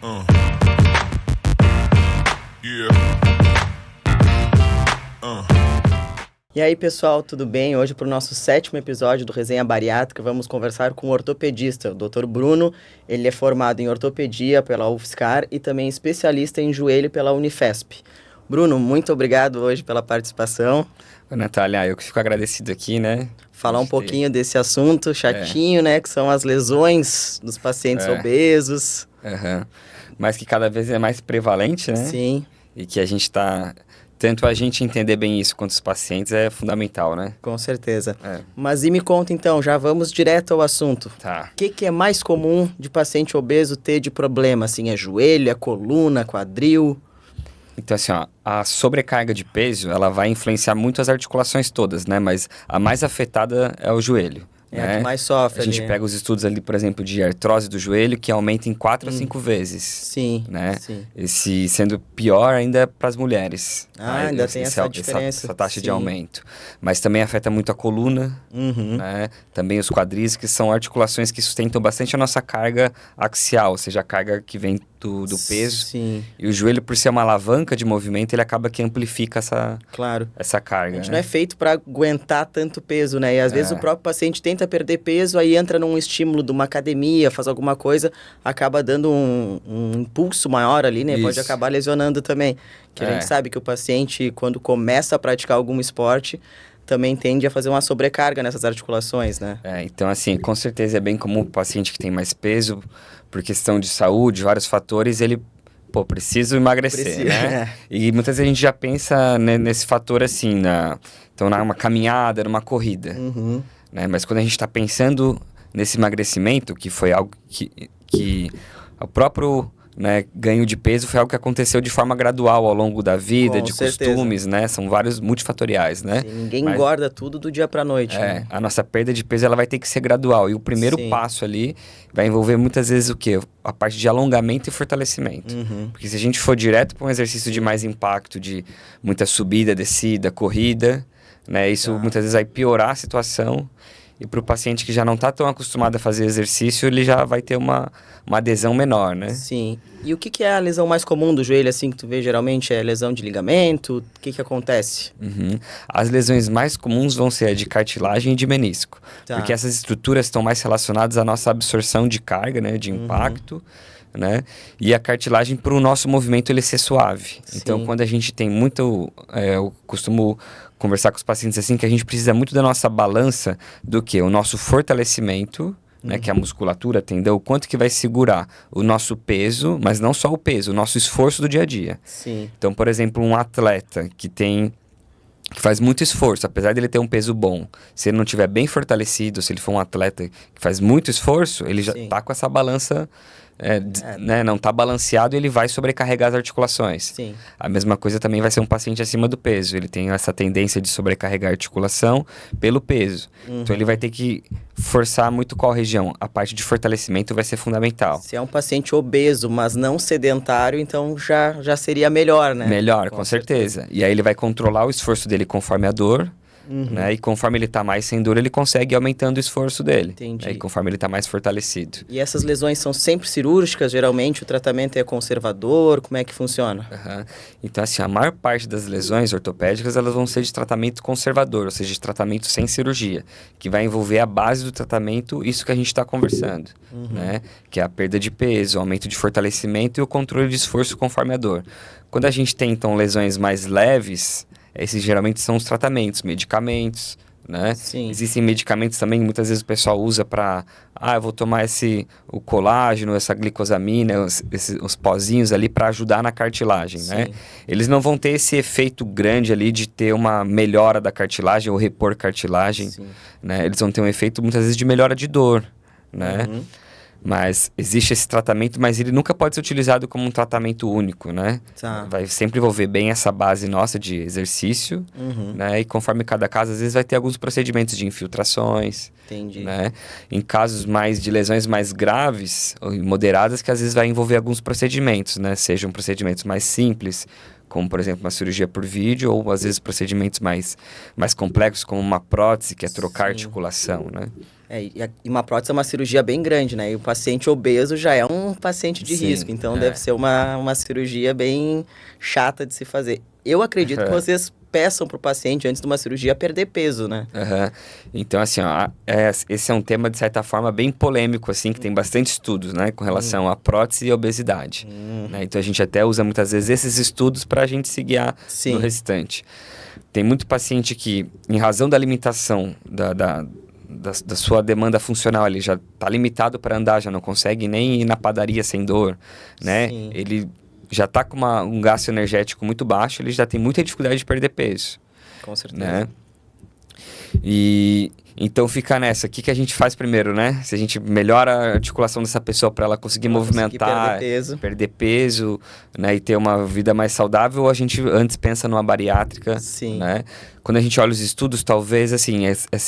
Uh. Yeah. E aí, pessoal, tudo bem? Hoje, para o nosso 7º episódio do Resenha Bariátrica, vamos conversar com o ortopedista, o Dr. Bruno. Ele é formado em ortopedia pela UFSCar e também especialista em joelho pela Unifesp. Bruno, muito obrigado hoje pela participação. Oi, Natália, eu que fico agradecido aqui, né? Falar um pouquinho desse assunto chatinho, né? Que são as lesões dos pacientes obesos. Mas que cada vez é mais prevalente, né? Sim. E que a gente tá... Tanto a gente entender bem isso quanto os pacientes é fundamental, né? Com certeza. Mas e me conta então, já vamos direto ao assunto. Tá. O que é mais comum de paciente obeso ter de problema? Assim, é joelho, é coluna, quadril? Então, assim, ó, a sobrecarga de peso, ela vai influenciar muito as articulações todas, né? Mas a mais afetada é o joelho. É né? a que mais sofre. A gente pega os estudos ali, por exemplo, de artrose do joelho, que aumenta em 4 a 5 vezes. Sim, né? sim. Esse sendo pior ainda para as mulheres. Ainda tem essa diferença. Essa taxa de aumento. Mas também afeta muito a coluna, né? Também os quadris, que são articulações que sustentam bastante a nossa carga axial, ou seja, a carga que vem do peso. Sim. E o joelho, por ser uma alavanca de movimento, ele acaba que amplifica essa carga. A gente não é feito para aguentar tanto peso, né? E às vezes o próprio paciente tenta perder peso, aí entra num estímulo de uma academia, faz alguma coisa, acaba dando um impulso maior ali, né? Isso. Pode acabar lesionando também. Que a gente sabe que o paciente, quando começa a praticar algum esporte, também tende a fazer uma sobrecarga nessas articulações, né? Então, assim, com certeza é bem comum o paciente que tem mais peso, por questão de saúde, vários fatores, ele, preciso emagrecer, né? E muitas vezes a gente já pensa nesse fator assim, então numa caminhada, numa corrida, né? Mas quando a gente está pensando nesse emagrecimento, que foi algo que o próprio... né, ganho de peso foi algo que aconteceu de forma gradual ao longo da vida, de costumes, né? São vários multifatoriais, né? Sim, ninguém engorda tudo do dia pra noite. Né? A nossa perda de peso ela vai ter que ser gradual. E o primeiro passo ali vai envolver muitas vezes o quê? A parte de alongamento e fortalecimento. Porque se a gente for direto para um exercício de mais impacto, de muita subida, descida, corrida, né? Isso muitas vezes vai piorar a situação. E para o paciente que já não está tão acostumado a fazer exercício, ele já vai ter uma adesão menor, né? Sim. E o que é a lesão mais comum do joelho, assim, que tu vê geralmente? É lesão de ligamento? O que acontece? As lesões mais comuns vão ser a de cartilagem e de menisco. Porque essas estruturas estão mais relacionadas à nossa absorção de carga, né? De impacto, né? E a cartilagem, para o nosso movimento, ele ser suave. Sim. Então, quando a gente tem muito... eu costumo conversar com os pacientes assim, que a gente precisa muito da nossa balança do que? O nosso fortalecimento, né, que é a musculatura, tendão, o quanto que vai segurar o nosso peso, mas não só o peso, o nosso esforço do dia a dia. Sim. Então, por exemplo, um atleta que faz muito esforço, apesar de ele ter um peso bom, se ele não estiver bem fortalecido, se ele for um atleta que faz muito esforço, ele já está com essa balança... né, não está balanceado, ele vai sobrecarregar as articulações. Sim. A mesma coisa também vai ser um paciente acima do peso. Ele tem essa tendência de sobrecarregar a articulação pelo peso. Então ele vai ter que forçar muito qual região? A parte de fortalecimento vai ser fundamental. Se é um paciente obeso, mas não sedentário, então já seria melhor, né? Melhor, com certeza. E aí ele vai controlar o esforço dele conforme a dor. Né? E conforme ele está mais sem dor, ele consegue ir aumentando o esforço dele. Entendi. Né? E conforme ele está mais fortalecido. E essas lesões são sempre cirúrgicas? Geralmente o tratamento é conservador? Como é que funciona? Então, assim, a maior parte das lesões ortopédicas, elas vão ser de tratamento conservador, ou seja, de tratamento sem cirurgia, que vai envolver a base do tratamento, isso que a gente está conversando, né? Que é a perda de peso, o aumento de fortalecimento e o controle de esforço conforme a dor. Quando a gente tem, então, lesões mais leves... Esses geralmente são os tratamentos, medicamentos, né? Sim. Existem medicamentos também, muitas vezes o pessoal usa para... eu vou tomar o colágeno, essa glicosamina, os pozinhos ali para ajudar na cartilagem, né? Eles não vão ter esse efeito grande ali de ter uma melhora da cartilagem ou repor cartilagem, né? Eles vão ter um efeito muitas vezes de melhora de dor, né? Mas existe esse tratamento, mas ele nunca pode ser utilizado como um tratamento único, né? Vai sempre envolver bem essa base nossa de exercício, né? E conforme cada caso, às vezes vai ter alguns procedimentos de infiltrações. Entendi. Né? Em casos de lesões mais graves ou moderadas, que às vezes vai envolver alguns procedimentos, né? Sejam procedimentos mais simples, como, por exemplo, uma cirurgia por vídeo, ou às vezes procedimentos mais complexos, como uma prótese, que é trocar Sim. articulação, né? E uma prótese é uma cirurgia bem grande, né? E o paciente obeso já é um paciente de risco, então deve ser uma cirurgia bem chata de se fazer. Eu acredito que vocês peçam para o paciente, antes de uma cirurgia, perder peso, né? Então, assim, ó, esse é um tema, de certa forma, bem polêmico, assim, que tem bastante estudos, né, com relação à prótese e obesidade. Né? Então, a gente até usa, muitas vezes, esses estudos para a gente se guiar no restante. Tem muito paciente que, em razão da limitação da sua demanda funcional, ele já está limitado para andar, já não consegue nem ir na padaria sem dor, né? Sim. Ele já está com um gasto energético muito baixo, ele já tem muita dificuldade de perder peso. Com certeza. Né? E então fica nessa, o que a gente faz primeiro, né? Se a gente melhora a articulação dessa pessoa para ela conseguir movimentar, perder peso, né? E ter uma vida mais saudável, ou a gente antes pensa numa bariátrica, Sim. Né? Quando a gente olha os estudos, talvez, assim,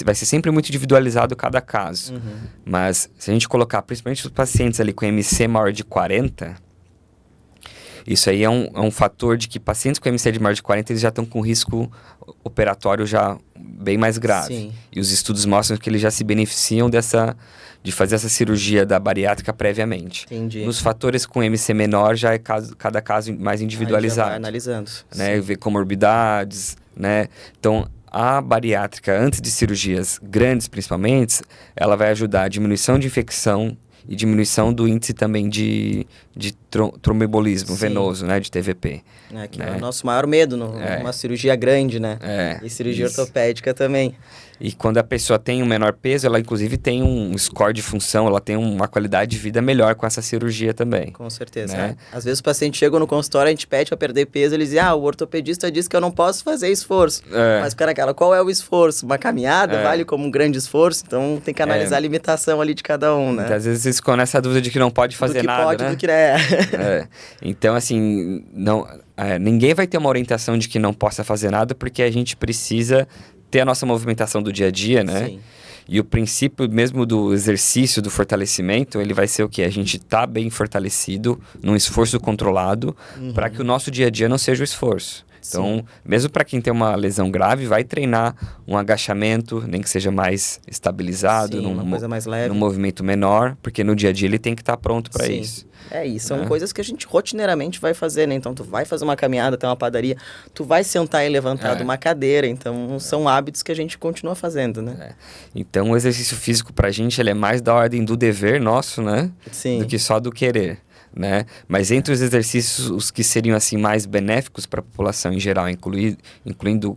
vai ser sempre muito individualizado cada caso. Mas se a gente colocar, principalmente os pacientes ali com MC maior de 40... Isso aí é um fator de que pacientes com MC de maior de 40, eles já estão com risco operatório já bem mais grave. Sim. E os estudos mostram que eles já se beneficiam de fazer essa cirurgia da bariátrica previamente. Entendi. Nos fatores com MC menor, já é cada caso mais individualizado. Aí já vai analisando. Né? Ver comorbidades, né? Então, a bariátrica, antes de cirurgias grandes principalmente, ela vai ajudar a diminuição de infecção e diminuição do índice também de tromboembolismo venoso, né? De TVP. Que é o nosso maior medo numa cirurgia grande, né? E cirurgia ortopédica também. E quando a pessoa tem um menor peso, ela inclusive tem um score de função, ela tem uma qualidade de vida melhor com essa cirurgia também. Com certeza. Né? Às vezes o paciente chega no consultório, a gente pede para perder peso, eles dizem, o ortopedista disse que eu não posso fazer esforço. Mas fica naquela, qual é o esforço? Uma caminhada vale como um grande esforço, então tem que analisar a limitação ali de cada um, né? Às vezes eles ficam nessa dúvida de que não pode fazer nada, né? Do que é. Então, assim, ninguém vai ter uma orientação de que não possa fazer nada, porque a gente precisa ter a nossa movimentação do dia a dia, né? Sim. E o princípio mesmo do exercício, do fortalecimento, ele vai ser o quê? A gente tá bem fortalecido, num esforço controlado, para que o nosso dia a dia não seja o esforço. Então, mesmo para quem tem uma lesão grave, vai treinar um agachamento, nem que seja mais estabilizado, uma coisa mais leve, num movimento menor, porque no dia a dia ele tem que estar pronto para isso. E são coisas que a gente rotineiramente vai fazer, né? Então, tu vai fazer uma caminhada, tem uma padaria, tu vai sentar e levantar de uma cadeira. Então, são hábitos que a gente continua fazendo, né? Então, o exercício físico pra gente, ele é mais da ordem do dever nosso, né? Sim. Do que só do querer, né? Mas entre os exercícios, os que seriam, assim, mais benéficos para a população em geral, incluindo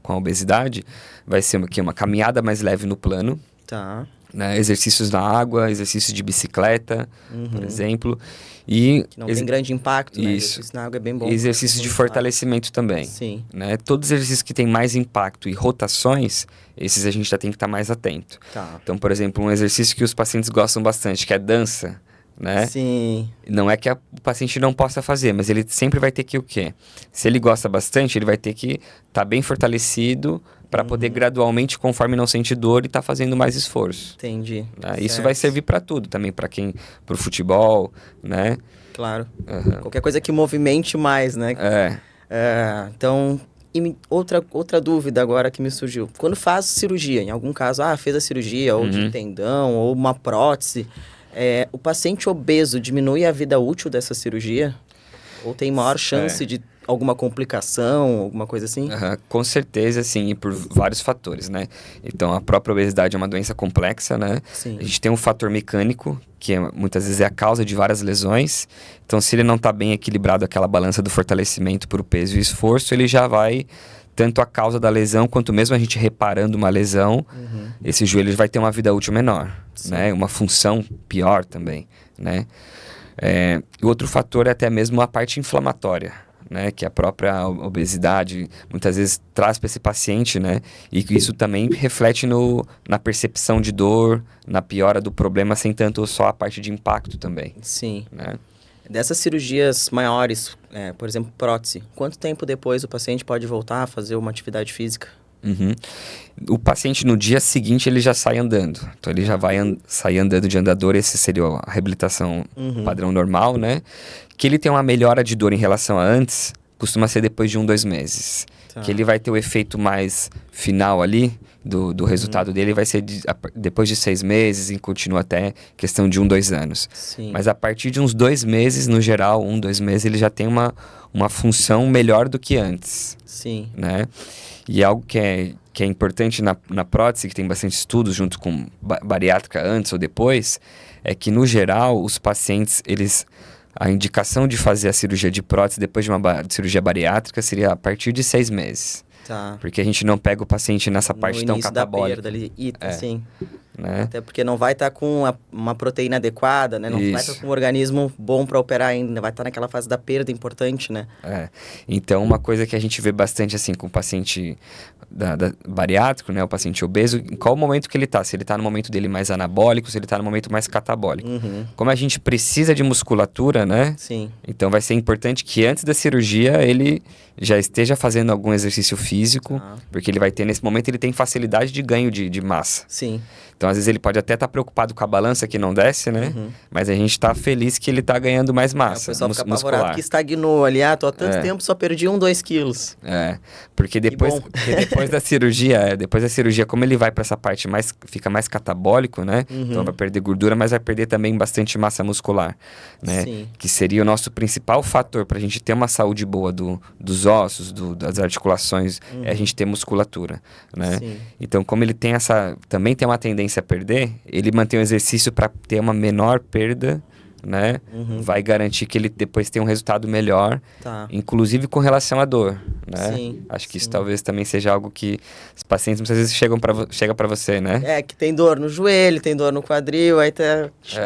com a obesidade, vai ser uma caminhada mais leve no plano. Tá. Né? Exercícios na água, exercícios de bicicleta, por exemplo. E que não tem grande impacto, né? Isso. Exercício na água é bem bom. E exercícios de fortalecimento também. Sim. Né? Todos os exercícios que têm mais impacto e rotações, esses a gente já tem que estar mais atento. Tá. Então, por exemplo, um exercício que os pacientes gostam bastante, que é dança, né? Sim. Não é que o paciente não possa fazer, mas ele sempre vai ter que o quê? Se ele gosta bastante, ele vai ter que estar bem fortalecido para poder gradualmente, conforme não sente dor, e estar fazendo mais esforço. Entendi. Né? Isso vai servir para tudo, também para o futebol, né? Claro. Qualquer coisa que movimente mais, né? Então, outra dúvida agora que me surgiu. Quando faz cirurgia, em algum caso, fez a cirurgia, ou de tendão, ou uma prótese, o paciente obeso diminui a vida útil dessa cirurgia? Ou tem maior chance de alguma complicação, alguma coisa assim? Com certeza, sim, e por vários fatores, né? Então, a própria obesidade é uma doença complexa, né? Sim. A gente tem um fator mecânico, que muitas vezes é a causa de várias lesões. Então, se ele não está bem equilibrado aquela balança do fortalecimento por peso e esforço, ele já vai, tanto a causa da lesão, quanto mesmo a gente reparando uma lesão, esse joelho vai ter uma vida útil menor, né? Uma função pior também, né? O outro fator é até mesmo a parte inflamatória, né, que a própria obesidade muitas vezes traz para esse paciente, né, e isso também reflete na percepção de dor, na piora do problema, sem tanto só a parte de impacto também. Sim. Né? Dessas cirurgias maiores, por exemplo, prótese, quanto tempo depois o paciente pode voltar a fazer uma atividade física? O paciente no dia seguinte ele já sai andando, então ele já vai sair andando de andador, esse seria a reabilitação padrão normal, né? Que ele tem uma melhora de dor em relação a antes, costuma ser depois de 2 meses. Tá. Que ele vai ter o efeito mais final ali do resultado dele, vai ser depois de 6 meses e continua até questão de 2 anos. Sim. Mas a partir de uns 2 meses, no geral, 2 meses, ele já tem uma função melhor do que antes. Sim. Né? E algo que é importante na prótese, que tem bastante estudos junto com bariátrica antes ou depois, é que, no geral, os pacientes, a indicação de fazer a cirurgia de prótese depois de uma cirurgia bariátrica seria a partir de 6 meses. Tá. Porque a gente não pega o paciente nessa parte tão catabólica. Da perda ali, sim. Né? Até porque não vai estar com uma proteína adequada, né? Não vai estar com um organismo bom para operar ainda, vai estar naquela fase da perda importante, né? Então, uma coisa que a gente vê bastante assim com o paciente bariátrico, né? O paciente obeso, em qual momento que ele está? Se ele está no momento dele mais anabólico, se ele está no momento mais catabólico. Como a gente precisa de musculatura, né? Sim. Então, vai ser importante que antes da cirurgia ele já esteja fazendo algum exercício físico, porque ele vai ter, nesse momento, ele tem facilidade de ganho de massa. Sim. Então, às vezes, ele pode até estar preocupado com a balança que não desce, né? Mas a gente está feliz que ele está ganhando mais massa muscular. O pessoal fica muscular. apavorado que estagnou ali. Tô há tanto tempo, só perdi 2 quilos. Porque depois da cirurgia, como ele vai para essa parte fica mais catabólico, né? Então, vai perder gordura, mas vai perder também bastante massa muscular, né? Sim. Que seria o nosso principal fator para a gente ter uma saúde boa dos ossos, das articulações, é a gente ter musculatura, né? Sim. Então, como ele também tem uma tendência a perder, ele mantém o exercício para ter uma menor perda, né? Vai garantir que ele depois tenha um resultado melhor, inclusive com relação à dor, né? Sim, Acho que isso talvez também seja algo que os pacientes muitas vezes chega para você, né? Que tem dor no joelho, tem dor no quadril, aí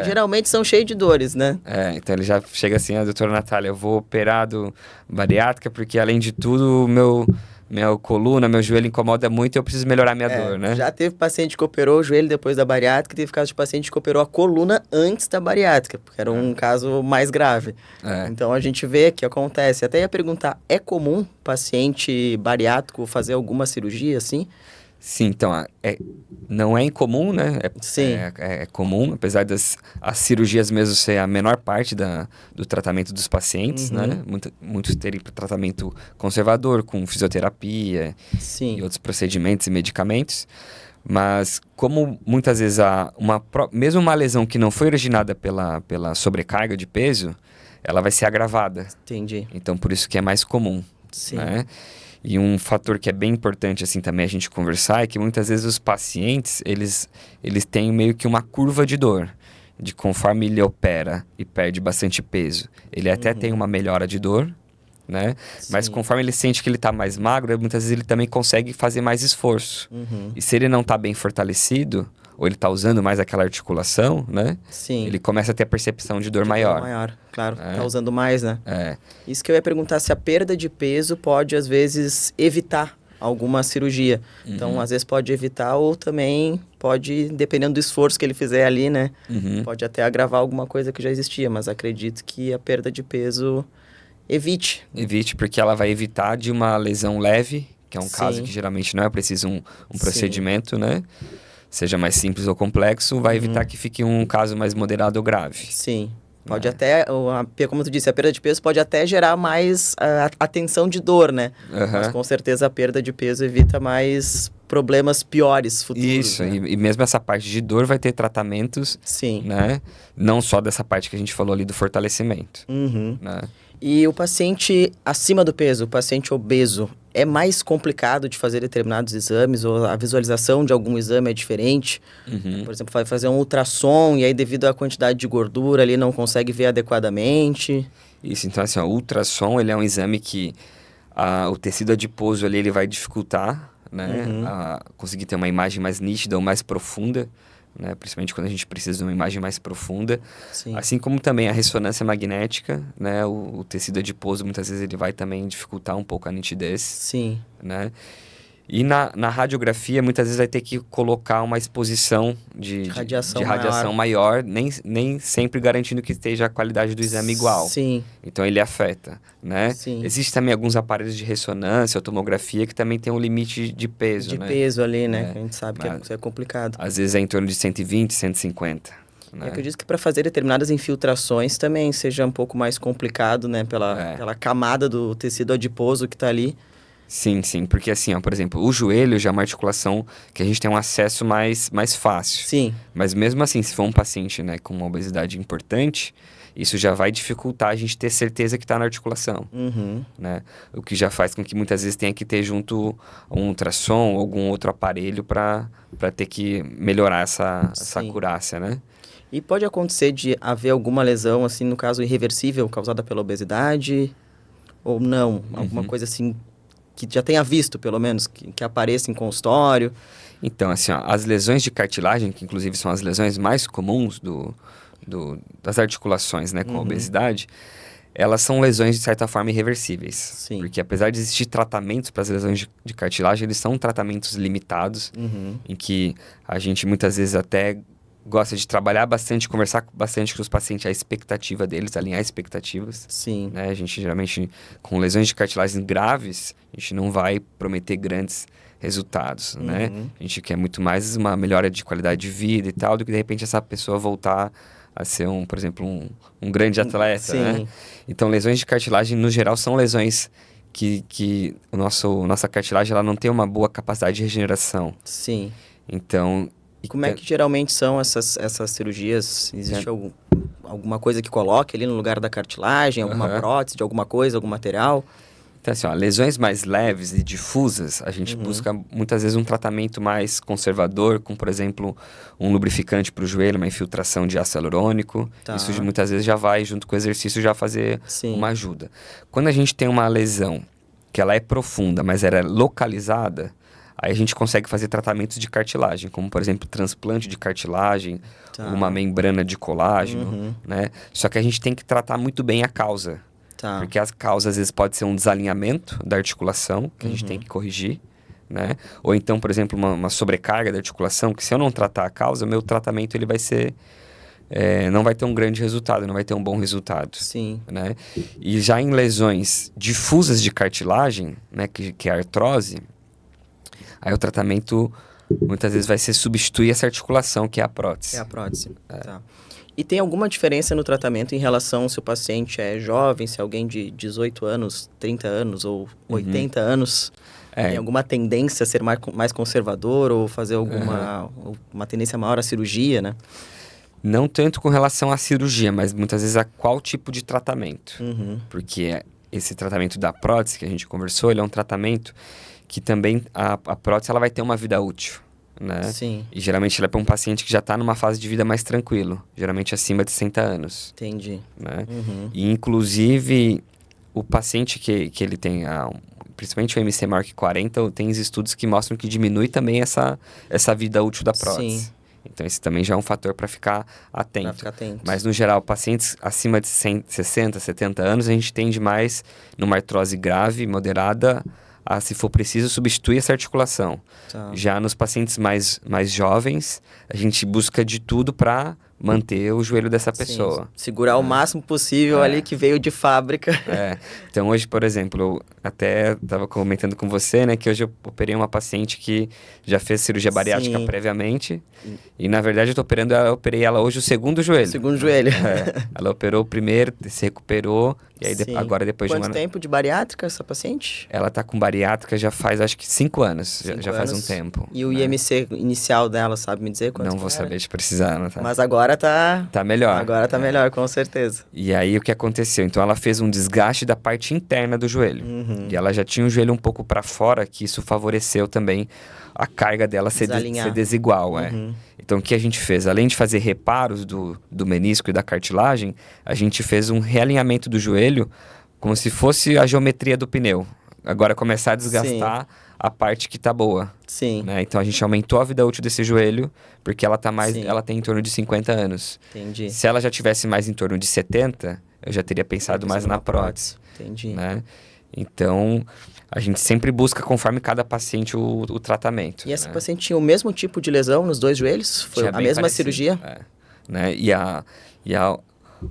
geralmente são cheios de dores, né? Então ele já chega assim, doutora Natália, eu vou operar do bariátrica porque, além de tudo, minha coluna, meu joelho incomoda muito e eu preciso melhorar minha dor, né? Já teve paciente que operou o joelho depois da bariátrica, teve caso de paciente que operou a coluna antes da bariátrica, porque era um caso mais grave. Então a gente vê que acontece. Até ia perguntar, é comum paciente bariátrico fazer alguma cirurgia assim? Sim, então, não é incomum, né? Sim. É comum, apesar das as cirurgias mesmo ser a menor parte do tratamento dos pacientes, né? Muitos terem tratamento conservador, com fisioterapia e outros procedimentos e medicamentos. Mas, como muitas vezes mesmo uma lesão que não foi originada pela sobrecarga de peso, ela vai ser agravada. Entendi. Então, por isso que é mais comum, né? E um fator que é bem importante, assim, também a gente conversar, é que muitas vezes os pacientes, eles têm meio que uma curva de dor. De conforme ele opera e perde bastante peso, ele até tem uma melhora de dor, né? Mas conforme ele sente que ele está mais magro, muitas vezes ele também consegue fazer mais esforço. E se ele não está bem fortalecido, ou ele está usando mais aquela articulação, né? Sim. Ele começa a ter a percepção de dor maior. Dor maior, claro. Tá usando mais, né? É. Isso que eu ia perguntar, se a perda de peso pode, às vezes, evitar alguma cirurgia. Então, às vezes pode evitar ou também pode, dependendo do esforço que ele fizer ali, né? Pode até agravar alguma coisa que já existia, mas acredito que a perda de peso evite. Evite, porque ela vai evitar de uma lesão leve, que é um caso que geralmente não é preciso um procedimento, né? Seja mais simples ou complexo, vai evitar que fique um caso mais moderado ou grave. Sim. Pode até, como tu disse, a perda de peso pode até gerar mais atenção de dor, né? Mas com certeza a perda de peso evita mais problemas piores futuros. Isso, né? e mesmo essa parte de dor vai ter tratamentos, né? Não só dessa parte que a gente falou ali do fortalecimento. Né? E o paciente acima do peso, o paciente obeso, é mais complicado de fazer determinados exames ou a visualização de algum exame é diferente? Por exemplo, vai fazer um ultrassom e aí devido à quantidade de gordura ali não consegue ver adequadamente? Isso, então assim, o ultrassom ele é um exame que o tecido adiposo ali ele vai dificultar, né? Conseguir ter uma imagem mais nítida ou mais profunda. Né? Principalmente quando a gente precisa de uma imagem mais profunda. Assim como também a ressonância magnética, né? O tecido adiposo, muitas vezes, ele vai também dificultar um pouco a nitidez. Né? E na radiografia, muitas vezes vai ter que colocar uma exposição de radiação maior, nem sempre garantindo que esteja a qualidade do exame igual. Então, ele afeta, né? Existem também alguns aparelhos de ressonância ou tomografia que também tem um limite de peso, peso ali, né? Que a gente sabe que é complicado. Às vezes é em torno de 120, 150. né? Eu acredito que para fazer determinadas infiltrações também seja um pouco mais complicado, né? Pela camada do tecido adiposo que está ali. Sim, sim, porque assim, ó, por exemplo, o joelho já é uma articulação que a gente tem um acesso mais fácil. Sim. Mas mesmo assim, se for um paciente, né, com uma obesidade importante, isso já vai dificultar a gente ter certeza que está na articulação, né? O que já faz com que muitas vezes tenha que ter junto um ultrassom ou algum outro aparelho para ter que melhorar essa acurácia, né? E pode acontecer de haver alguma lesão, assim, no caso irreversível, causada pela obesidade? Ou não? Alguma coisa assim que já tenha visto, pelo menos, que apareça em consultório? Então, assim, ó, as lesões de cartilagem, que inclusive são as lesões mais comuns das articulações, né, com a obesidade, elas são lesões, de certa forma, irreversíveis. Sim. Porque apesar de existir tratamentos para as lesões de cartilagem, eles são tratamentos limitados, em que a gente muitas vezes até gosta de trabalhar bastante, conversar bastante com os pacientes, a expectativa deles, alinhar expectativas. Sim. Né? A gente, geralmente, com lesões de cartilagem graves, a gente não vai prometer grandes resultados, né? A gente quer muito mais uma melhora de qualidade de vida e tal, do que, de repente, essa pessoa voltar a ser, por exemplo, um grande atleta, né? Então, lesões de cartilagem, no geral, são lesões que nossa cartilagem ela não tem uma boa capacidade de regeneração. Sim. Então... E como é que geralmente são essas cirurgias? Existe alguma coisa que coloque ali no lugar da cartilagem? Alguma prótese de alguma coisa, algum material? Então, assim, ó, lesões mais leves e difusas, a gente busca muitas vezes um tratamento mais conservador, com, por exemplo, um lubrificante para o joelho, uma infiltração de ácido hialurônico. Isso muitas vezes já vai, junto com o exercício, já fazer uma ajuda. Quando a gente tem uma lesão que ela é profunda, mas ela é localizada, aí a gente consegue fazer tratamentos de cartilagem, como, por exemplo, transplante de cartilagem, uma membrana de colágeno, né? Só que a gente tem que tratar muito bem a causa. Porque as causas, às vezes, pode ser um desalinhamento da articulação, que a gente tem que corrigir, né? Ou então, por exemplo, uma sobrecarga da articulação, que se eu não tratar a causa, o meu tratamento ele vai ser... não vai ter um grande resultado, não vai ter um bom resultado. Sim. Né? E já em lesões difusas de cartilagem, né, que é a artrose, aí o tratamento muitas vezes vai ser substituir essa articulação, que é a prótese. É a prótese. Tá. E tem alguma diferença no tratamento em relação se o paciente é jovem, se é alguém de 18 anos, 30 anos ou 80 anos? Tem alguma tendência a ser mais conservador ou fazer uma tendência maior à cirurgia, né? Não tanto com relação à cirurgia, mas muitas vezes a qual tipo de tratamento. Porque esse tratamento da prótese que a gente conversou, ele é um tratamento que também a prótese ela vai ter uma vida útil. Né? Sim. E geralmente ela é para um paciente que já está numa fase de vida mais tranquilo, geralmente acima de 60 anos. Entendi. Né? E inclusive o paciente que ele tem, principalmente o MC maior que 40, tem estudos que mostram que diminui também essa vida útil da prótese. Sim. Então esse também já é um fator para ficar atento. Pra ficar atento. Mas no geral, pacientes acima de 60, 70 anos, a gente tende mais numa artrose grave, moderada, a, se for preciso, substituir essa articulação. Já nos pacientes mais jovens, a gente busca de tudo para manter o joelho dessa pessoa. Segurar o máximo possível ali que veio de fábrica. Então hoje, por exemplo, eu até estava comentando com você, né, que hoje eu operei uma paciente que já fez cirurgia bariátrica previamente. E na verdade eu operei ela hoje o segundo joelho. Segundo joelho. Ela operou o primeiro, se recuperou, e aí agora depois Quanto tempo de bariátrica essa paciente? Ela tá com bariátrica já faz acho que 5 anos, já faz um tempo. E o IMC inicial dela, sabe me dizer quanto? Não vou saber te precisar, não tá? Mas agora tá melhor. Agora tá melhor, com certeza. E aí o que aconteceu? Então ela fez um desgaste da parte interna do joelho. E ela já tinha o joelho um pouco para fora, que isso favoreceu também a carga dela ser desigual, Então, o que a gente fez? Além de fazer reparos do menisco e da cartilagem, a gente fez um realinhamento do joelho como se fosse a geometria do pneu. Agora, começar a desgastar a parte que tá boa. Né? Então, a gente aumentou a vida útil desse joelho, porque ela tá ela tem em torno de 50 anos. Entendi. Se ela já tivesse mais em torno de 70, eu já teria pensado mais na prótese. Entendi. Né? Então, a gente sempre busca, conforme cada paciente, o tratamento. E essa paciente tinha o mesmo tipo de lesão nos dois joelhos? Foi a mesma cirurgia? Né?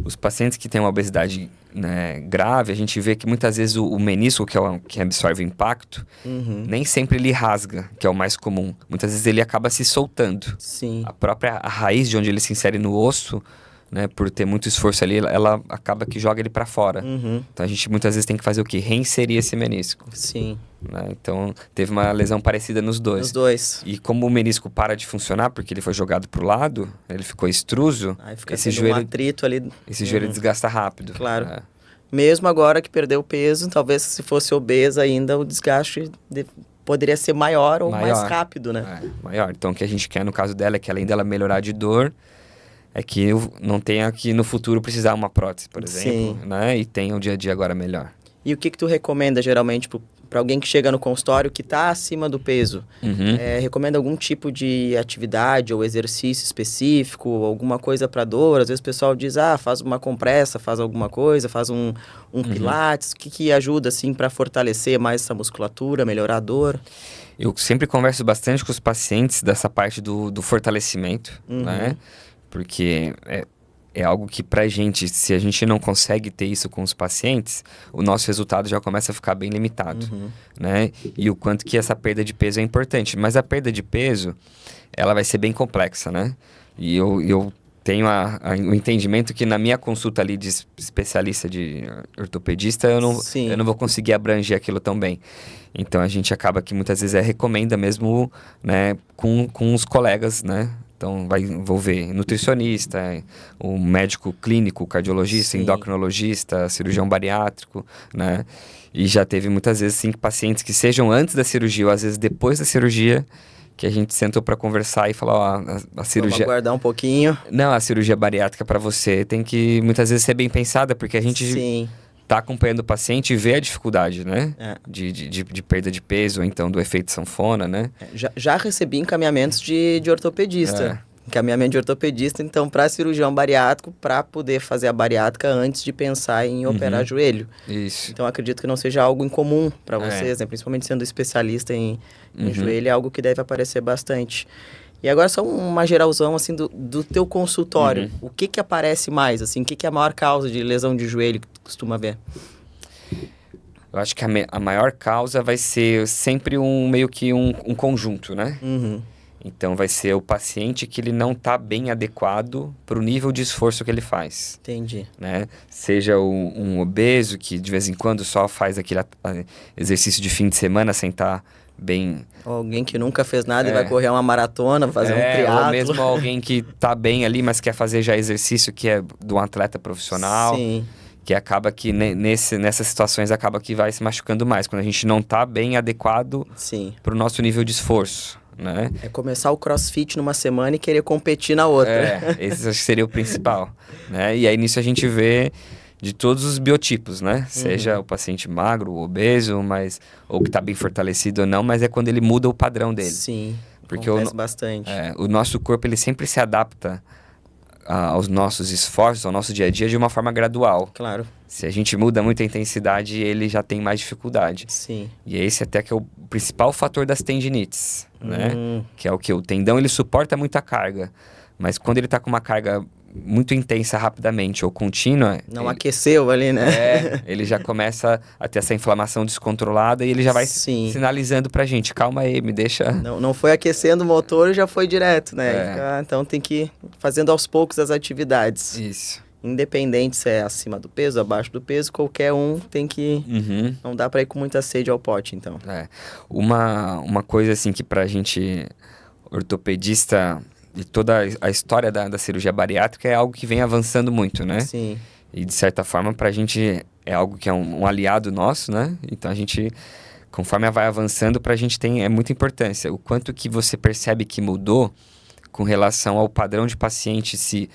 Os pacientes que têm uma obesidade, né, grave, a gente vê que muitas vezes o menisco, que absorve o impacto, nem sempre ele rasga, que é o mais comum. Muitas vezes ele acaba se soltando. Sim. A raiz de onde ele se insere no osso, né, por ter muito esforço ali, ela acaba que joga ele para fora. Então a gente muitas vezes tem que fazer o quê? Reinserir esse menisco. Sim. Né? Então teve uma lesão parecida nos dois. Nos dois. E como o menisco para de funcionar, porque ele foi jogado pro lado, ele ficou extruso, Aí fica esse tendo um joelho, atrito ali. esse joelho desgasta rápido. Claro. Né? Mesmo agora que perdeu peso, talvez se fosse obesa ainda, o desgaste poderia ser maior ou mais rápido, né? Maior. Então o que a gente quer no caso dela é que além dela melhorar de dor, é que não tenha que no futuro precisar uma prótese, por exemplo, né? E tenha o dia a dia agora melhor. E o que tu recomenda geralmente para alguém que chega no consultório que está acima do peso? Recomenda algum tipo de atividade ou exercício específico, alguma coisa para dor? Às vezes o pessoal diz, faz uma compressa, faz alguma coisa, faz um pilates. O que ajuda assim para fortalecer mais essa musculatura, melhorar a dor? Eu sempre converso bastante com os pacientes dessa parte do fortalecimento, né? Porque é algo que pra gente, se a gente não consegue ter isso com os pacientes, o nosso resultado já começa a ficar bem limitado, né? E o quanto que essa perda de peso é importante. Mas a perda de peso, ela vai ser bem complexa, né? E eu tenho o entendimento que na minha consulta ali de especialista de ortopedista, eu não vou conseguir abranger aquilo tão bem. Então a gente acaba que muitas vezes recomenda mesmo, né, com os colegas, né? Então, vai envolver nutricionista, o médico clínico, cardiologista, endocrinologista, cirurgião bariátrico, né? E já teve muitas vezes, sim, pacientes que sejam antes da cirurgia ou às vezes depois da cirurgia, que a gente sentou para conversar e falar, a cirurgia... Vamos aguardar um pouquinho. Não, a cirurgia bariátrica para você tem que, muitas vezes, ser bem pensada, porque a gente... tá acompanhando o paciente e vê a dificuldade, né? De perda de peso, ou então do efeito sanfona, né? Já recebi encaminhamentos de ortopedista. Encaminhamento de ortopedista, então, para cirurgião bariátrico, para poder fazer a bariátrica antes de pensar em operar joelho. Isso. Então, acredito que não seja algo incomum para vocês, né? Principalmente sendo especialista em joelho, é algo que deve aparecer bastante. E agora só uma geralzão, assim, do teu consultório. O que aparece mais, assim? O que é a maior causa de lesão de joelho que tu costuma ver? Eu acho que a maior causa vai ser sempre meio que um conjunto, né? Então, vai ser o paciente que ele não está bem adequado para o nível de esforço que ele faz. Entendi. Né? Seja um obeso que de vez em quando só faz aquele exercício de fim de semana sem estar bem... Alguém que nunca fez nada e vai correr uma maratona, fazer um triatlo. Ou mesmo alguém que tá bem ali, mas quer fazer já exercício que é do atleta profissional. Sim. Que acaba que nessas situações acaba que vai se machucando mais. Quando a gente não tá bem adequado para o nosso nível de esforço, né? É começar o crossfit numa semana e querer competir na outra. Esse acho que seria o principal, né? E aí nisso a gente vê de todos os biotipos, né? Seja o paciente magro, obeso, ou que está bem fortalecido ou não, mas é quando ele muda o padrão dele. Sim, porque acontece bastante. O nosso corpo, ele sempre se adapta aos nossos esforços, ao nosso dia a dia, de uma forma gradual. Claro. Se a gente muda muito a intensidade, ele já tem mais dificuldade. Sim. E esse até que é o principal fator das tendinites, né? Que é o que? O tendão, ele suporta muita carga, mas quando ele está com uma carga muito intensa rapidamente ou contínua... Não aqueceu ali, né? Ele já começa a ter essa inflamação descontrolada e ele já vai sinalizando pra gente, calma aí, me deixa... Não foi aquecendo o motor e já foi direto, né? Então tem que ir fazendo aos poucos as atividades. Isso. Independente se é acima do peso, abaixo do peso, qualquer um tem que... Não dá pra ir com muita sede ao pote, então. Uma coisa assim que pra gente, ortopedista... E toda a história da cirurgia bariátrica é algo que vem avançando muito, né? Sim. E de certa forma, pra gente é algo que é um aliado nosso, né? Então a gente, conforme vai avançando, pra gente é muita importância. O quanto que você percebe que mudou com relação ao padrão de paciente, se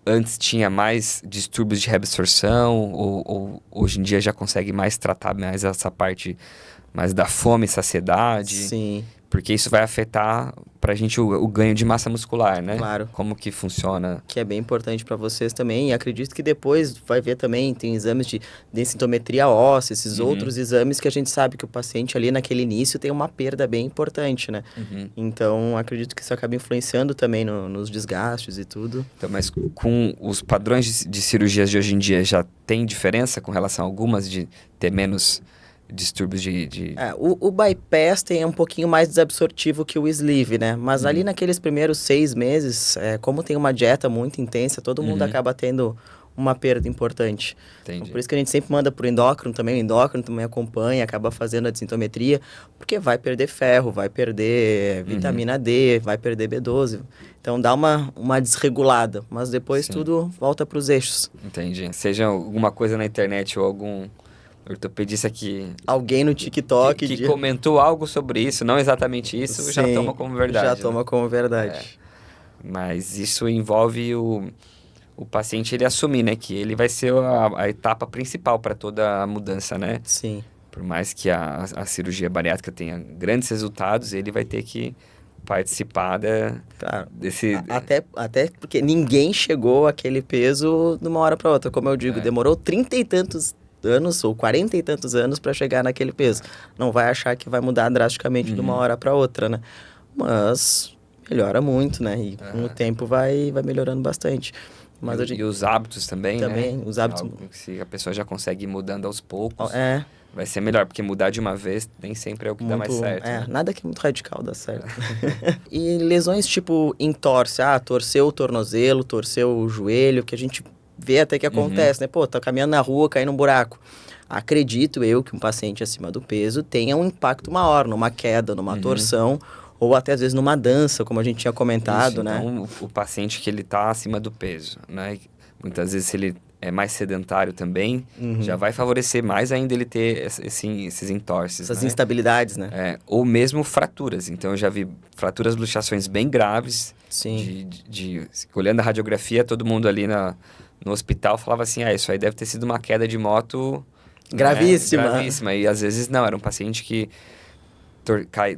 antes tinha mais distúrbios de reabsorção, ou hoje em dia já consegue mais tratar mais essa parte mais da fome e saciedade. Sim. porque isso vai afetar pra gente o ganho de massa muscular, né? Claro. Como que funciona. Que é bem importante para vocês também. E acredito que depois vai ver também, tem exames de densitometria óssea, esses outros exames que a gente sabe que o paciente ali naquele início tem uma perda bem importante, né? Então, acredito que isso acaba influenciando também nos desgastes e tudo. Então, mas com os padrões de cirurgias de hoje em dia, já tem diferença com relação a algumas de ter menos distúrbios de... O bypass tem um pouquinho mais desabsortivo que o sleeve, né? Mas ali naqueles primeiros 6 meses, como tem uma dieta muito intensa, todo mundo acaba tendo uma perda importante. Então, por isso que a gente sempre manda pro endócrino também, o endócrino também acompanha, acaba fazendo a densitometria, porque vai perder ferro, vai perder vitamina D, vai perder B12. Então dá uma desregulada, mas depois tudo volta para os eixos. Entendi. Seja alguma coisa na internet ou algum ortopedista que... Alguém no TikTok... Que comentou algo sobre isso, não exatamente isso, já toma como verdade. Já toma como verdade. Mas isso envolve o paciente ele assumir, né? Que ele vai ser a etapa principal para toda a mudança, né? Sim. Por mais que a cirurgia bariátrica tenha grandes resultados, ele vai ter que participar desse... Até porque ninguém chegou àquele peso de uma hora para outra. Como eu digo, demorou 30 e tantos anos ou 40 e tantos anos para chegar naquele peso. Não vai achar que vai mudar drasticamente de uma hora para outra, né? Mas melhora muito, né? E com o tempo vai melhorando bastante. Mas e os hábitos também, né? Também, os hábitos... Algo que se a pessoa já consegue ir mudando aos poucos, É. vai ser melhor, porque mudar de uma vez nem sempre é o que dá mais certo. Né? Nada que é muito radical dá certo. E lesões tipo entorse, torceu o tornozelo, torceu o joelho, que a gente vê até que acontece, né? Pô, tá caminhando na rua, cai num buraco. Acredito eu que um paciente acima do peso tenha um impacto maior numa queda, numa torção, ou até às vezes numa dança, como a gente tinha comentado, né? Então, o paciente que ele tá acima do peso, né? Muitas vezes se ele é mais sedentário também, já vai favorecer mais ainda ele ter esses entorses, essas né? instabilidades, né? Ou mesmo fraturas. Então, eu já vi fraturas, luxações bem graves. Sim. Olhando a radiografia, todo mundo ali no hospital falava assim, isso aí deve ter sido uma queda de moto... Gravíssima. Né? Gravíssima. E às vezes não, era um paciente que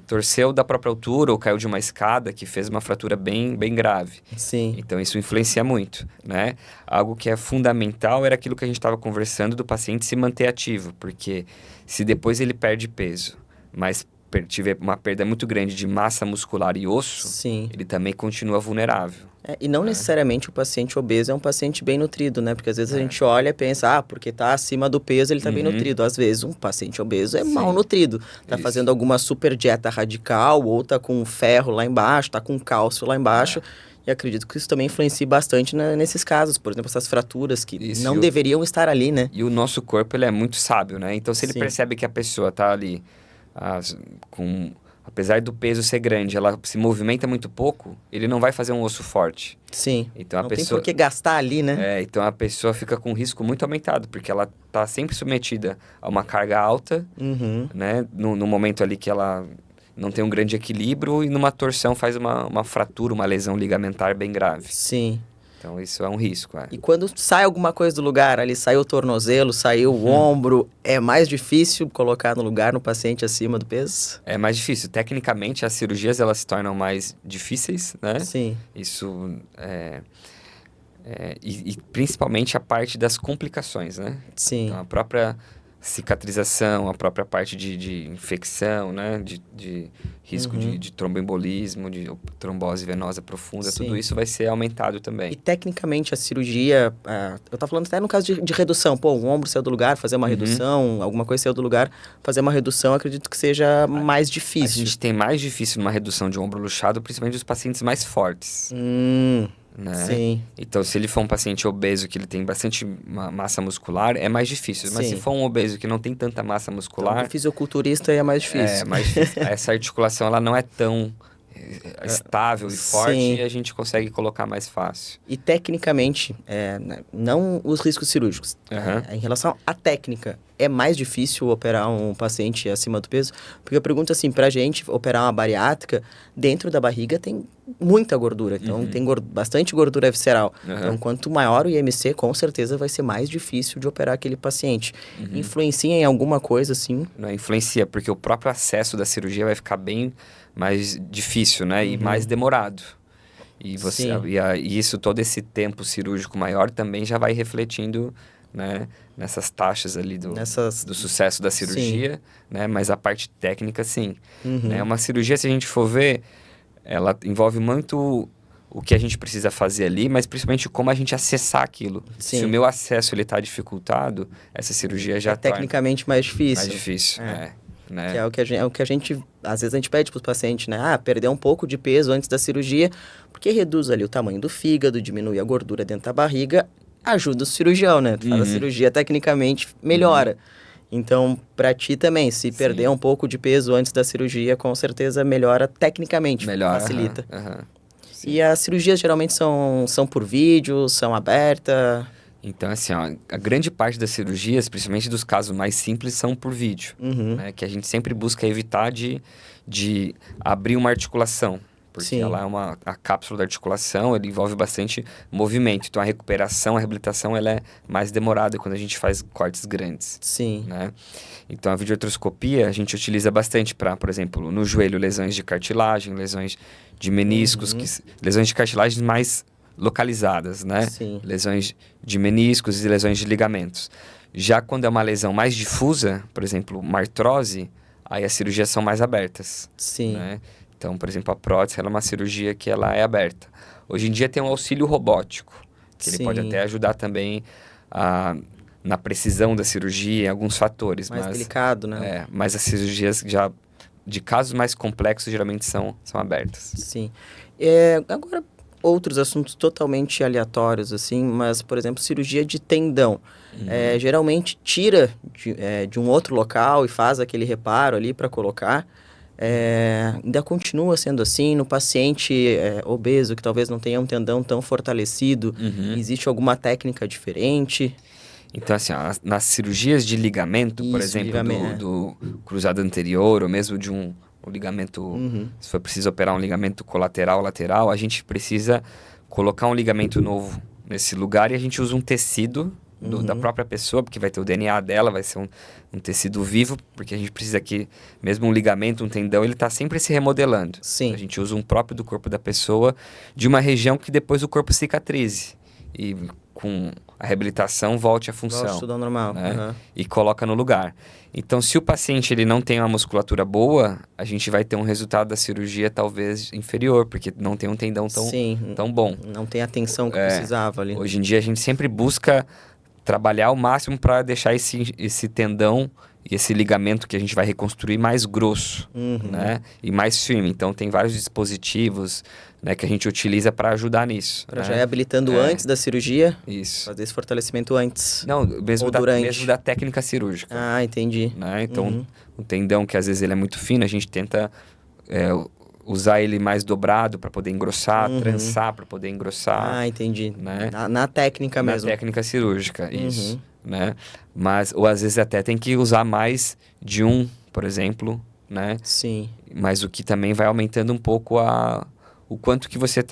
torceu da própria altura ou caiu de uma escada que fez uma fratura bem, bem grave. Sim. Então, isso influencia muito, né? Algo que é fundamental era aquilo que a gente estava conversando do paciente se manter ativo, porque se depois ele perde peso, mas tiver uma perda muito grande de massa muscular e osso, Sim. ele também continua vulnerável. E não necessariamente o paciente obeso é um paciente bem nutrido, né? Porque às vezes a gente olha e pensa, porque tá acima do peso, ele tá bem nutrido. Às vezes um paciente obeso é mal nutrido. Tá fazendo alguma super dieta radical, ou tá com ferro lá embaixo, tá com cálcio lá embaixo. E acredito que isso também influencia bastante nesses casos. Por exemplo, essas fraturas que não deveriam estar ali, né? E o nosso corpo, ele é muito sábio, né? Então, se ele percebe que a pessoa tá ali apesar do peso ser grande, ela se movimenta muito pouco, ele não vai fazer um osso forte. Sim, então, não tem por que gastar ali, né? Então a pessoa fica com um risco muito aumentado, porque ela tá sempre submetida a uma carga alta, né? No momento ali que ela não tem um grande equilíbrio e numa torção faz uma fratura, uma lesão ligamentar bem grave. Sim. Então, isso é um risco. E quando sai alguma coisa do lugar, ali saiu o tornozelo, saiu o ombro, é mais difícil colocar no lugar no paciente acima do peso? É mais difícil. Tecnicamente, as cirurgias, elas se tornam mais difíceis, né? Sim. Isso e principalmente a parte das complicações, né? Sim. Então, a própria cicatrização, a própria parte de infecção, né? De risco de tromboembolismo, de trombose venosa profunda, tudo isso vai ser aumentado também. E tecnicamente a cirurgia, eu tava falando até no caso de redução, o ombro saiu do lugar, fazer uma redução, alguma coisa saiu do lugar, fazer uma redução, acredito que seja mais difícil. A gente tem mais difícil numa redução de ombro luxado, principalmente os pacientes mais fortes. Né? Sim. Então, se ele for um paciente obeso que ele tem bastante massa muscular, é mais difícil. Mas se for um obeso que não tem tanta massa muscular... Então, o fisiculturista é mais difícil. É mais difícil. Essa articulação ela não é tão estável e forte e a gente consegue colocar mais fácil. E tecnicamente, não os riscos cirúrgicos, em relação à técnica, é mais difícil operar um paciente acima do peso? Porque eu pergunto assim, pra gente operar uma bariátrica, dentro da barriga tem muita gordura, então tem bastante gordura visceral. Então, quanto maior o IMC, com certeza vai ser mais difícil de operar aquele paciente. Influencia em alguma coisa, assim? Não influencia, porque o próprio acesso da cirurgia vai ficar bem mais difícil, né? E mais demorado. E você e isso, todo esse tempo cirúrgico maior também já vai refletindo, né, nessas taxas ali do sucesso da cirurgia, né? Mas a parte técnica, sim. Né? Uma cirurgia, se a gente for ver, ela envolve muito o que a gente precisa fazer ali, mas principalmente como a gente acessar aquilo. Sim. Se o meu acesso ele está dificultado, essa cirurgia já tecnicamente mais difícil. Mais difícil, né? Que é o que a gente, às vezes a gente pede para os pacientes, né? Perder um pouco de peso antes da cirurgia, porque reduz ali o tamanho do fígado, diminui a gordura dentro da barriga, ajuda o cirurgião, né? Faz a cirurgia, tecnicamente melhora. Então, para ti também, se perder um pouco de peso antes da cirurgia, com certeza melhora tecnicamente, facilita. E as cirurgias geralmente são por vídeo, são abertas? Então, assim, ó, a grande parte das cirurgias, principalmente dos casos mais simples, são por vídeo. Né? Que a gente sempre busca evitar de abrir uma articulação. Porque ela é a cápsula da articulação, ele envolve bastante movimento. Então, a recuperação, a reabilitação, ela é mais demorada quando a gente faz cortes grandes. Né? Então, a videoartroscopia a gente utiliza bastante para, por exemplo, no joelho, lesões de cartilagem, lesões de meniscos, lesões de cartilagem mais localizadas, né? Lesões de meniscos e lesões de ligamentos. Já quando é uma lesão mais difusa, por exemplo, uma artrose, aí as cirurgias são mais abertas. Né? Então, por exemplo, a prótese ela é uma cirurgia que ela é aberta. Hoje em dia tem um auxílio robótico, que ele pode até ajudar também na precisão da cirurgia, em alguns fatores. Mais delicado, né? Mas as cirurgias já de casos mais complexos geralmente são abertas. Agora, outros assuntos totalmente aleatórios, assim, mas, por exemplo, cirurgia de tendão. Geralmente tira de um outro local e faz aquele reparo ali para colocar. Ainda continua sendo assim, no paciente obeso, que talvez não tenha um tendão tão fortalecido, existe alguma técnica diferente? Então, assim, nas cirurgias de ligamento, por exemplo, do cruzado anterior, ou mesmo de um ligamento, se for preciso operar um ligamento colateral, lateral, a gente precisa colocar um ligamento novo nesse lugar e a gente usa um tecido da própria pessoa, porque vai ter o DNA dela, vai ser um tecido vivo, porque a gente precisa que, mesmo um ligamento, um tendão, ele está sempre se remodelando. Então, a gente usa um próprio do corpo da pessoa, de uma região que depois o corpo cicatrize. E com a reabilitação volte à função. Volte tudo ao normal. Né? E coloca no lugar. Então, se o paciente ele não tem uma musculatura boa, a gente vai ter um resultado da cirurgia talvez inferior, porque não tem um tendão tão bom. Não tem a tensão que precisava ali. Hoje em dia, a gente sempre busca trabalhar ao máximo para deixar esse tendão e esse ligamento que a gente vai reconstruir mais grosso, né? E mais firme. Então, tem vários dispositivos, né, que a gente utiliza para ajudar nisso. Para já ir habilitando antes da cirurgia? Isso. Fazer esse fortalecimento antes? Não, mesmo da técnica cirúrgica. Ah, entendi. Né? Então, o tendão, que às vezes ele é muito fino, a gente tenta usar ele mais dobrado para poder engrossar, trançar para poder engrossar. Ah, entendi. Né? Na técnica mesmo. Na técnica cirúrgica, isso. Né? Ou às vezes até tem que usar mais de um, por exemplo, né? Mas o que também vai aumentando um pouco o quanto que você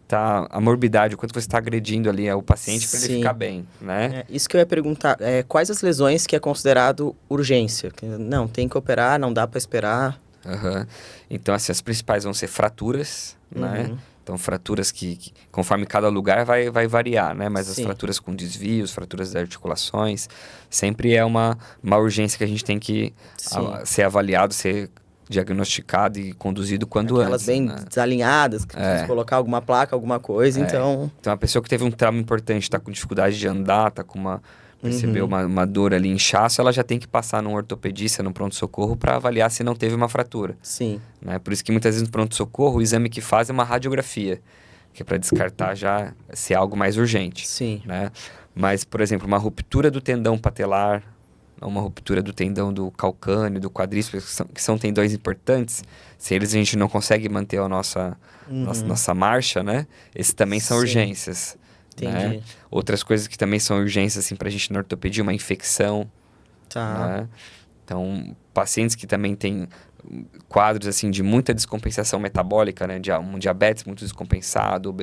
a morbidade, o quanto você está agredindo ali o paciente para ele ficar bem, né? Isso que eu ia perguntar, quais as lesões que é considerado urgência? Não, tem que operar, não dá para esperar. Então, assim, as principais vão ser fraturas, né? Então, fraturas que conforme cada lugar vai variar, né? Mas as fraturas com desvios, fraturas das articulações, sempre é uma urgência que a gente tem que ser avaliado, ser diagnosticado e conduzido quando Aquelas antes. bem né? desalinhadas, que precisa colocar alguma placa, alguma coisa, então... Então, a pessoa que teve um trauma importante, está com dificuldade de andar, percebeu uma dor ali, inchaço, ela já tem que passar num ortopedista, num pronto-socorro, para avaliar se não teve uma fratura. Né? Por isso que muitas vezes no pronto-socorro, o exame que faz é uma radiografia, que é para descartar já se é algo mais urgente. Né? Mas, por exemplo, uma ruptura do tendão patelar, uma ruptura do tendão do calcâneo, do quadríceps, que são tendões importantes, se eles a gente não consegue manter a nossa marcha, né? Esses também são urgências. Né? Outras coisas que também são urgências, assim, pra gente na ortopedia, uma infecção. Né? Então, pacientes que também têm quadros assim de muita descompensação metabólica, né? Um diabetes muito descompensado,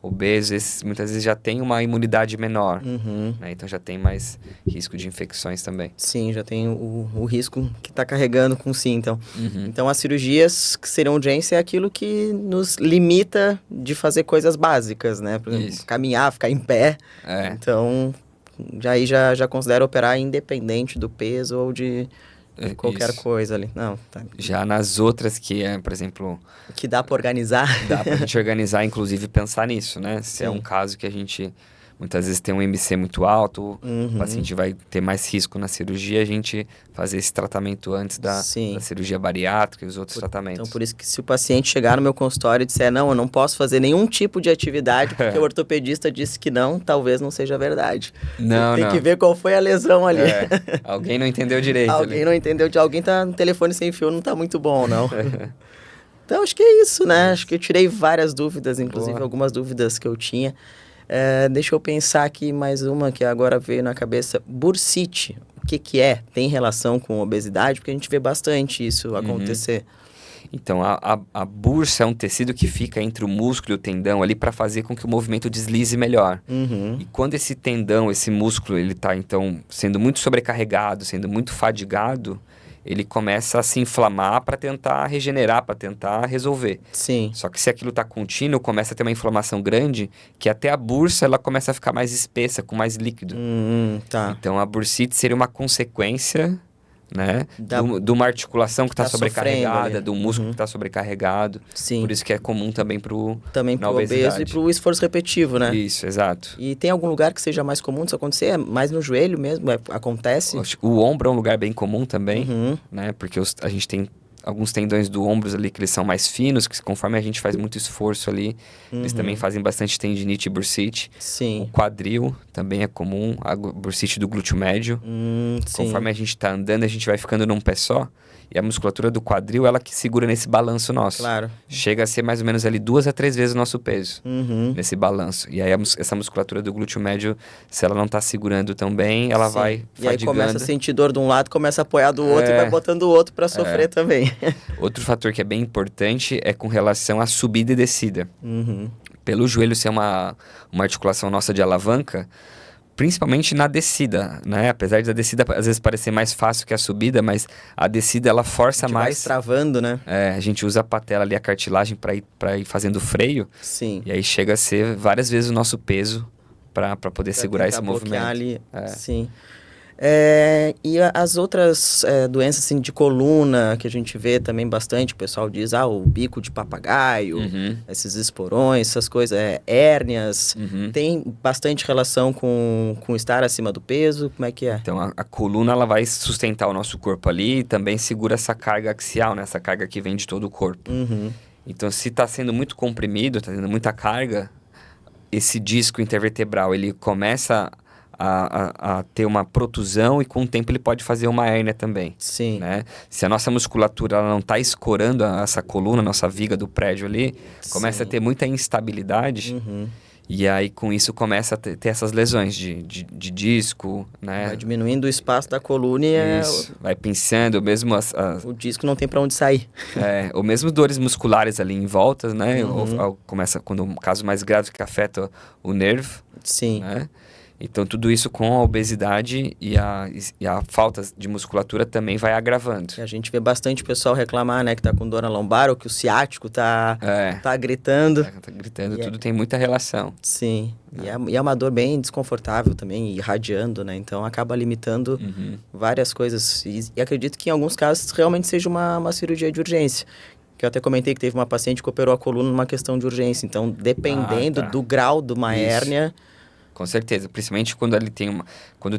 obeso, esses muitas vezes já tem uma imunidade menor, né? Então já tem mais risco de infecções também. Sim, já tem o risco que está carregando com si, então. Então, as cirurgias que seriam urgência é aquilo que nos limita de fazer coisas básicas, né? Por exemplo, caminhar, ficar em pé. Então, já considero operar independente do peso ou de qualquer coisa ali. Não, tá. Já nas outras que por exemplo... Que dá para organizar. Dá pra gente organizar, inclusive pensar nisso, né? Se é um caso que a gente... Muitas vezes tem um IMC muito alto, o paciente vai ter mais risco na cirurgia, a gente fazer esse tratamento antes da cirurgia bariátrica e os outros tratamentos. Então, por isso que se o paciente chegar no meu consultório e disser, não, eu não posso fazer nenhum tipo de atividade porque o ortopedista disse que não, talvez não seja verdade. Não, tem que ver qual foi a lesão ali. Alguém não entendeu direito. Alguém não entendeu, alguém tá no telefone sem fio, não tá muito bom, não. Então, acho que é isso, né? Acho que eu tirei várias dúvidas, inclusive algumas dúvidas que eu tinha. Deixa eu pensar aqui mais uma que agora veio na cabeça. Bursite, o que é? Tem relação com obesidade? Porque a gente vê bastante isso acontecer. Então, a bursa é um tecido que fica entre o músculo e o tendão ali para fazer com que o movimento deslize melhor. E quando esse tendão, esse músculo, ele está então sendo muito sobrecarregado, sendo muito fadigado, ele começa a se inflamar para tentar regenerar, para tentar resolver. Sim. Só que se aquilo está contínuo, começa a ter uma inflamação grande, que até a bursa ela começa a ficar mais espessa, de líquido. Tá. Então a bursite seria uma consequência, né, de uma articulação que está sobrecarregada, do músculo que está sobrecarregado. Sim. Por isso que é comum também para o obeso e para o esforço repetitivo, né? Isso, exato. E tem algum lugar que seja mais comum disso acontecer? É mais no joelho mesmo? Acontece? O ombro é um lugar bem comum também, né? Porque a gente tem alguns tendões do ombro ali que eles são mais finos, que conforme a gente faz muito esforço ali, eles também fazem bastante tendinite e bursite. Sim. O quadril também é comum, a bursite do glúteo médio. Conforme a gente está andando, a gente vai ficando num pé só. E a musculatura do quadril, ela que segura nesse balanço nosso. Claro. Chega a ser mais ou menos ali 2 a 3 vezes o nosso peso nesse balanço. E aí essa musculatura do glúteo médio, se ela não está segurando tão bem, ela vai fadigando. E aí começa a sentir dor de um lado, começa a apoiar do outro e vai botando o outro para sofrer também. Outro fator que é bem importante é com relação à subida e descida. Pelo joelho ser uma articulação nossa de alavanca, principalmente na descida, né? Apesar da descida às vezes parecer mais fácil que a subida, mas a descida ela força mais. Vai travando, né? A gente usa a patela ali, a cartilagem para ir fazendo freio. Sim. E aí chega a ser várias vezes o nosso peso para poder segurar esse movimento. Ali. Sim. E as outras doenças assim, de coluna que a gente vê também bastante, o pessoal diz, o bico de papagaio, esses esporões, essas coisas, hérnias, tem bastante relação com estar acima do peso, como é que é? Então a coluna ela vai sustentar o nosso corpo ali e também segura essa carga axial, né? Essa carga que vem de todo o corpo. Então se está sendo muito comprimido, está tendo muita carga, esse disco intervertebral ele começa a ter uma protusão e com o tempo ele pode fazer uma hérnia também. Sim. Né? Se a nossa musculatura ela não está escorando essa coluna, nossa viga do prédio ali, começa a ter muita instabilidade e aí com isso começa a ter essas lesões de disco, né? Vai diminuindo o espaço da coluna e vai pinçando, mesmo o disco não tem para onde sair. Ou mesmo dores musculares ali em volta, né? Ou começa quando um caso mais grave que afeta o nervo. Sim. Né? Então, tudo isso com a obesidade e a falta de musculatura também vai agravando. A gente vê bastante pessoal reclamar, né, que tá com dor na lombar ou que o ciático tá gritando. Tá gritando, tudo tem muita relação. Sim, e é uma dor bem desconfortável também, irradiando, né, então acaba limitando várias coisas. E acredito que em alguns casos realmente seja uma cirurgia de urgência. Que eu até comentei que teve uma paciente que operou a coluna numa questão de urgência. Então, dependendo do grau de uma hérnia... Com certeza, principalmente quando ele tem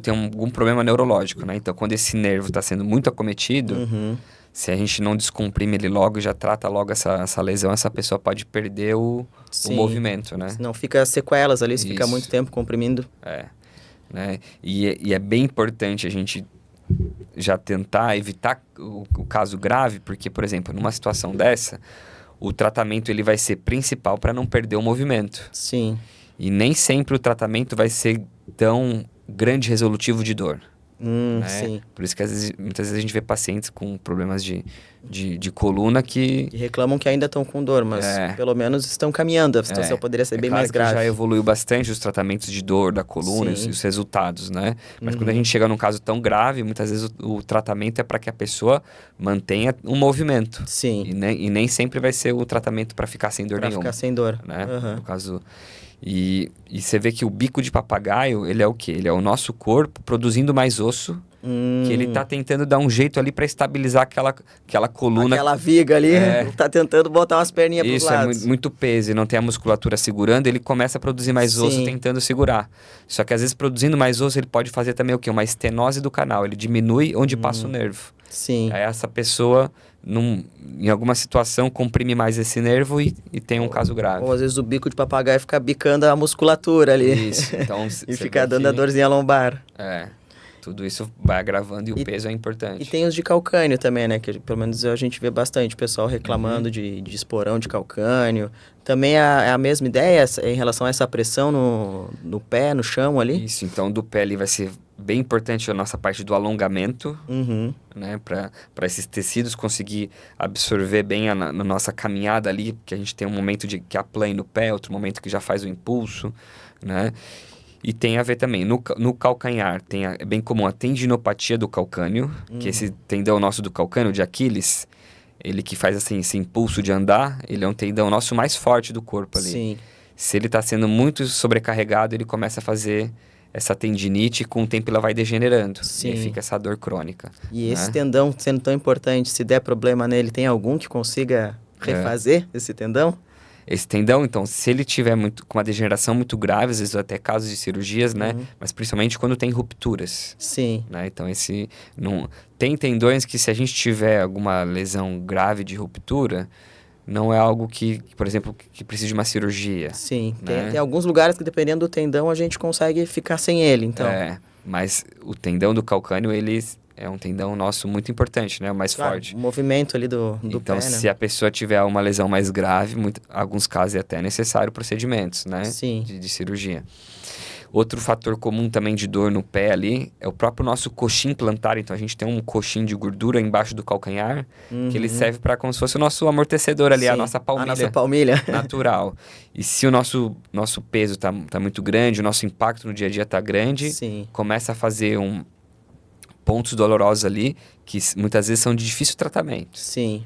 algum problema neurológico, né? Então, quando esse nervo está sendo muito acometido, se a gente não descomprime ele logo, já trata logo essa lesão, essa pessoa pode perder o movimento, né? Não fica sequelas ali, se fica muito tempo comprimindo. Né? E é bem importante a gente já tentar evitar o caso grave, porque, por exemplo, numa situação dessa, o tratamento ele vai ser principal para não perder o movimento. Sim. E nem sempre o tratamento vai ser tão grande resolutivo de dor. né? Sim. Por isso que muitas vezes a gente vê pacientes com problemas de coluna que... E reclamam que ainda estão com dor, mas pelo menos estão caminhando. A situação poderia ser bem claro mais grave. Que já evoluiu bastante os tratamentos de dor da coluna e os resultados, né? Mas quando a gente chega num caso tão grave, muitas vezes o tratamento é para que a pessoa mantenha um movimento. Sim. E nem sempre vai ser o tratamento para ficar sem dor nenhuma. Para ficar sem dor. Né? No caso... E você vê que o bico de papagaio, ele é o quê? Ele é o nosso corpo produzindo mais osso, que ele tá tentando dar um jeito ali para estabilizar aquela coluna. Aquela viga ali, tá tentando botar umas perninhas pros lados. Isso, é muito peso e não tem a musculatura segurando, ele começa a produzir mais osso tentando segurar. Só que às vezes produzindo mais osso, ele pode fazer também o quê? Uma estenose do canal, ele diminui onde passa o nervo. Sim. Aí essa pessoa, em alguma situação, comprime mais esse nervo e tem um caso grave. Ou às vezes o bico de papagaio fica bicando a musculatura ali. Isso, então... e fica dando a dorzinha lombar. Tudo isso vai agravando e o peso é importante. E tem os de calcânio também, né? Que pelo menos a gente vê bastante pessoal reclamando de esporão de calcânio. Também é a mesma ideia em relação a essa pressão no pé, no chão ali? Isso, então do pé ali vai ser bem importante a nossa parte do alongamento, né? Para esses tecidos conseguir absorver bem na nossa caminhada ali, que a gente tem um momento que aplane no pé, outro momento que já faz o impulso, né? E tem a ver também, no calcanhar, é bem comum a tendinopatia do calcânio, que esse tendão nosso do calcânio, de Aquiles, ele que faz assim, esse impulso de andar, ele é um tendão nosso mais forte do corpo ali. Sim. Se ele está sendo muito sobrecarregado, ele começa a fazer essa tendinite e com o tempo ela vai degenerando. Sim. E aí fica essa dor crônica. E esse tendão sendo tão importante, se der problema nele, tem algum que consiga refazer esse tendão? Esse tendão, então, se ele tiver com uma degeneração muito grave, às vezes até casos de cirurgias, né? Mas principalmente quando tem rupturas. Sim. Né? Então, tem tendões que se a gente tiver alguma lesão grave de ruptura, não é algo que, por exemplo, que precisa de uma cirurgia. Sim. Né? Tem alguns lugares que, dependendo do tendão, a gente consegue ficar sem ele, então. Mas o tendão do calcânio, ele é um tendão nosso muito importante, né? O mais forte. O movimento ali do então, pé, se né? a pessoa tiver uma lesão mais grave, alguns casos é até necessário procedimentos, né? Sim. De cirurgia. Outro fator comum também de dor no pé ali é o próprio nosso coxim plantar. Então, a gente tem um coxim de gordura embaixo do calcanhar, que ele serve para como se fosse o nosso amortecedor ali, a nossa palmilha. A nossa palmilha. Natural. E se o nosso peso tá muito grande, o nosso impacto no dia a dia tá grande, começa a fazer pontos dolorosos ali, que muitas vezes são de difícil tratamento. Sim.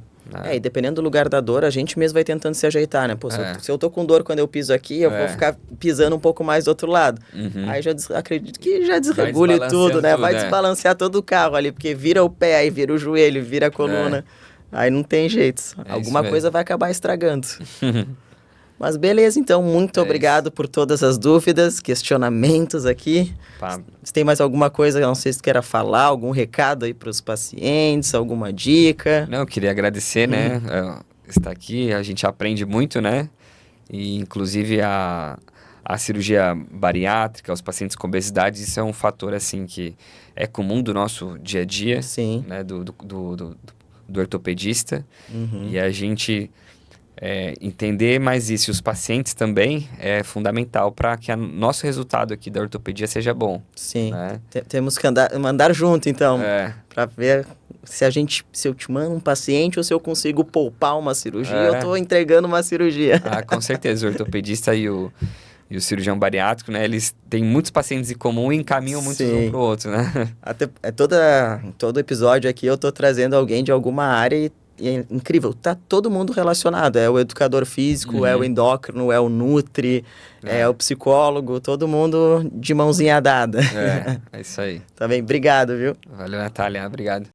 E dependendo do lugar da dor, a gente mesmo vai tentando se ajeitar, né? Pô, se eu tô com dor quando eu piso aqui, eu vou ficar pisando um pouco mais do outro lado. Aí já acredito que já desregule tudo, né? Vai desbalancear todo o carro ali, porque vira o pé, aí vira o joelho, vira a coluna. Aí não tem jeito. Alguma coisa vai acabar estragando. Mas beleza, então, muito obrigado por todas as dúvidas, questionamentos aqui. Se tem mais alguma coisa, não sei se tu queira falar, algum recado aí para os pacientes, alguma dica? Não, eu queria agradecer, né, estar aqui, a gente aprende muito, né, e inclusive a cirurgia bariátrica, os pacientes com obesidade, isso é um fator, assim, que é comum do nosso dia a dia, né, do ortopedista, e a gente... entender mais isso, e os pacientes também, é fundamental para que o nosso resultado aqui da ortopedia seja bom. Sim, né? Temos que andar junto, então, para ver se eu te mando um paciente ou se eu consigo poupar uma cirurgia, eu estou entregando uma cirurgia. Com certeza, o ortopedista e o cirurgião bariátrico, né, eles têm muitos pacientes em comum e encaminham muitos um para o outro, né? Todo episódio aqui eu estou trazendo alguém de alguma área e é incrível, tá todo mundo relacionado, é o educador físico, é o endócrino, é o nutri, é o psicólogo, todo mundo de mãozinha dada. É isso aí. Tá bem, obrigado, viu? Valeu, Natália, obrigado.